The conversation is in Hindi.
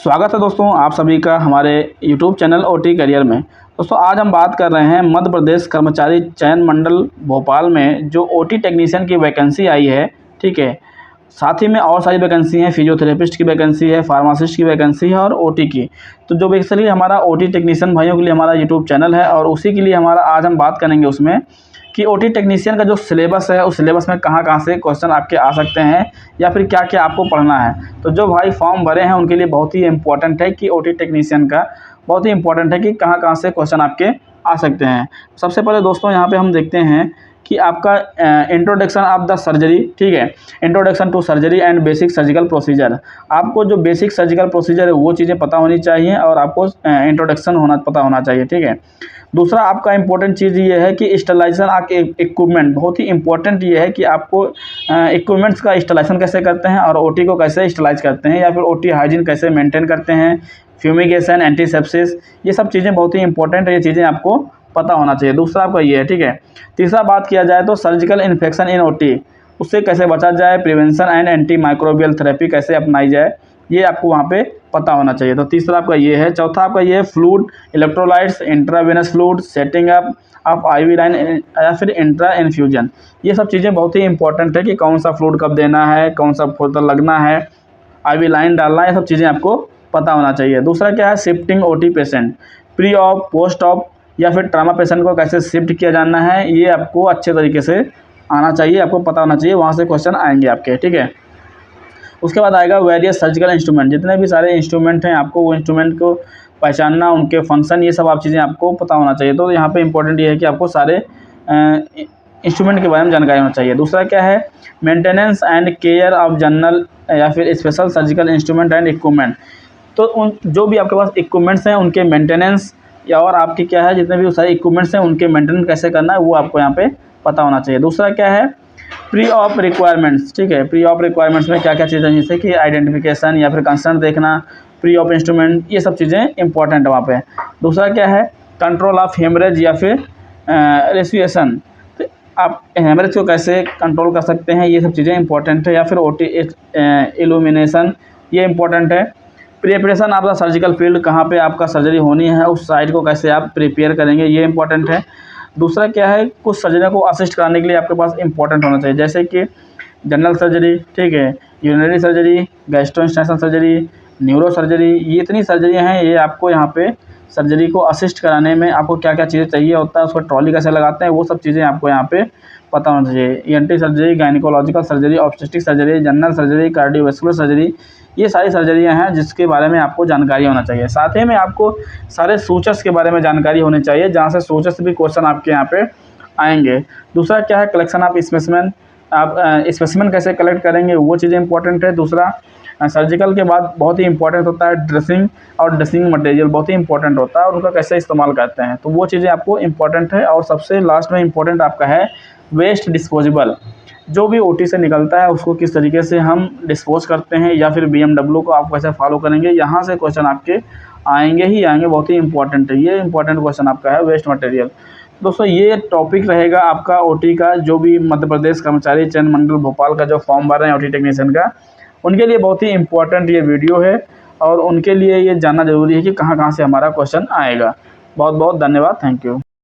स्वागत है दोस्तों आप सभी का हमारे YouTube चैनल ओटी करियर में। दोस्तों आज हम बात कर रहे हैं मध्य प्रदेश कर्मचारी चयन मंडल भोपाल में जो ओटी टेक्नीशियन की वैकेंसी आई है। ठीक है, साथ ही में और सारी वैकेंसी हैं, फिजियोथेरेपिस्ट की वैकेंसी है, फार्मासिस्ट की वैकेंसी है और ओटी की। तो जो बेसिकली हमारा ओटी टेक्नीशियन भाइयों के लिए हमारा यूट्यूब चैनल है और उसी के लिए हमारा आज हम बात करेंगे उसमें कि ओटी टेक्नीशियन का जो सिलेबस है उस सिलेबस में कहाँ से क्वेश्चन आपके आ सकते हैं या फिर क्या क्या आपको पढ़ना है। तो जो भाई फॉर्म भरे हैं उनके लिए बहुत ही इंपॉर्टेंट है कि ओटी टेक्नीशियन का बहुत ही इंपॉर्टेंट है कि कहाँ से क्वेश्चन आपके आ सकते हैं। सबसे पहले दोस्तों यहाँ पे हम देखते हैं कि आपका इंट्रोडक्शन ऑफ द सर्जरी, ठीक है, introduction to surgery and basic surgical procedure. आपको जो बेसिक सर्जिकल प्रोसीजर है वो चीज़ें पता होनी चाहिए और आपको इंट्रोडक्शन पता होना चाहिए। ठीक है, दूसरा आपका इंपॉर्टेंट चीज़ ये है कि स्टरलाइजेशन आपके इक्विपमेंट, बहुत ही इंपॉर्टेंट ये है कि आपको इक्विपमेंट्स का स्टरलाइजेशन कैसे करते हैं और ओटी को कैसे स्टरलाइज करते हैं या फिर ओटी हाइजीन कैसे मेंटेन करते हैं, फ्यूमिगेशन, एंटीसेप्सिस, ये सब चीज़ें बहुत ही इंपॉर्टेंट है, ये चीज़ें आपको पता होना चाहिए। दूसरा आपका ये है। ठीक है, तीसरा बात किया जाए तो सर्जिकल इन्फेक्शन इन ओटी, उससे कैसे बचा जाए, prevention and anti microbial therapy कैसे अपनाई जाए, ये आपको वहाँ पे पता होना चाहिए। तो तीसरा आपका ये है। चौथा आपका ये है fluid, electrolytes, intravenous fluid, setting up of IV line या फिर इंट्रा इन्फ्यूजन, ये सब चीज़ें बहुत ही इंपॉर्टेंट है कि कौन सा फ्लूइड कब देना है, कौन सा बोतल लगना है, आईवी लाइन डालना है, ये सब चीज़ें आपको पता होना चाहिए। दूसरा क्या है, shifting OT patient, pre of, post of या फिर ट्रामा पेशेंट को कैसे शिफ्ट किया जाना है, ये आपको अच्छे तरीके से आना चाहिए, आपको पता होना चाहिए, वहाँ से क्वेश्चन आएंगे आपके। ठीक है, उसके बाद आएगा वेरियस सर्जिकल इंस्ट्रूमेंट, जितने भी सारे इंस्ट्रूमेंट हैं आपको वो इंस्ट्रूमेंट को पहचानना, उनके फंक्शन, ये सब आप चीज़ें आपको पता होना चाहिए। तो यहाँ पे इंपॉर्टेंट ये है कि आपको सारे इंस्ट्रूमेंट के बारे में जानकारी होना चाहिए। दूसरा क्या है, maintenance and care of general या फिर special surgical instrument and equipment. तो उन जो भी आपके पास इक्विपमेंट्स हैं उनके मेंटेनेंस या और आपके क्या है जितने भी सारे इक्विपमेंट्स हैं उनके मेंटेनेंस कैसे करना है वो आपको यहाँ पे पता होना चाहिए। दूसरा क्या है, प्री ऑफ रिक्वायरमेंट्स। ठीक है, प्री ऑफ रिक्वायरमेंट्स में क्या क्या चीज़ें, जैसे कि आइडेंटिफिकेशन या फिर कंसर्न देखना, प्री ऑफ इंस्ट्रूमेंट, ये सब चीज़ें इंपॉर्टेंट है वहाँ पे। दूसरा क्या है, कंट्रोल ऑफ हेमरेज या फिर रेस्पिरेशन, तो आप हेमरेज को कैसे कंट्रोल कर सकते हैं, ये सब चीज़ें इंपॉर्टेंट है। या फिर ओटी इल्यूमिनेशन, ये इंपॉर्टेंट है। Preparation of the surgical field, कहाँ पे आपका सर्जरी होनी है उस साइट को कैसे आप प्रिपेयर करेंगे, ये इंपॉर्टेंट है। दूसरा क्या है, कुछ सर्जरी को असिस्ट कराने के लिए आपके पास इंपॉर्टेंट होना चाहिए, जैसे कि जनरल सर्जरी, ठीक है, urinary surgery, gastrointestinal surgery, neuro surgery, ये इतनी सर्जरियाँ हैं, ये आपको यहाँ पे सर्जरी को असिस्ट कराने में आपको क्या क्या चीज़ें चाहिए होता है, उसको ट्रॉली कैसे लगाते हैं, वो सब चीज़ें आपको यहाँ पे पता होना चाहिए। ENT surgery, gynaecological surgery, obstetric surgery, general surgery, cardiovascular surgery, ये सारी सर्जरियाँ हैं जिसके बारे में आपको जानकारी होना चाहिए। साथ ही में आपको सारे सूचर्स के बारे में जानकारी होनी चाहिए, जहाँ से सूचर्स भी क्वेश्चन आपके यहाँ पे आएंगे। दूसरा क्या है, कलेक्शन ऑफ स्पेसिमेन, आप स्पेसिमेन कैसे कलेक्ट करेंगे वो चीज़ें इंपॉर्टेंट है। दूसरा सर्जिकल के बाद बहुत ही इंपॉर्टेंट होता है ड्रेसिंग, और ड्रेसिंग मटेरियल बहुत ही इंपॉर्टेंट होता है और उनका कैसे इस्तेमाल करते हैं, तो वो चीज़ें आपको इंपॉर्टेंट है। और सबसे लास्ट में इंपॉर्टेंट आपका है वेस्ट डिस्पोजेबल, जो भी ओटी से निकलता है उसको किस तरीके से हम डिस्पोज करते हैं या फिर बीएमडब्ल्यू को आप कैसे फॉलो करेंगे, यहाँ से क्वेश्चन आपके आएंगे ही आएंगे, बहुत ही इंपॉर्टेंट है। ये इंपॉर्टेंट क्वेश्चन आपका है वेस्ट मटेरियल। दोस्तों ये टॉपिक रहेगा आपका ओटी का, जो भी मध्य प्रदेश कर्मचारी चयन मंडल भोपाल का जो फॉर्म भर रहे हैं ओटी टेक्नीशियन का, उनके लिए बहुत ही इंपॉर्टेंट ये वीडियो है और उनके लिए ये जानना जरूरी है कि कहाँ से हमारा क्वेश्चन आएगा। बहुत बहुत धन्यवाद, थैंक यू।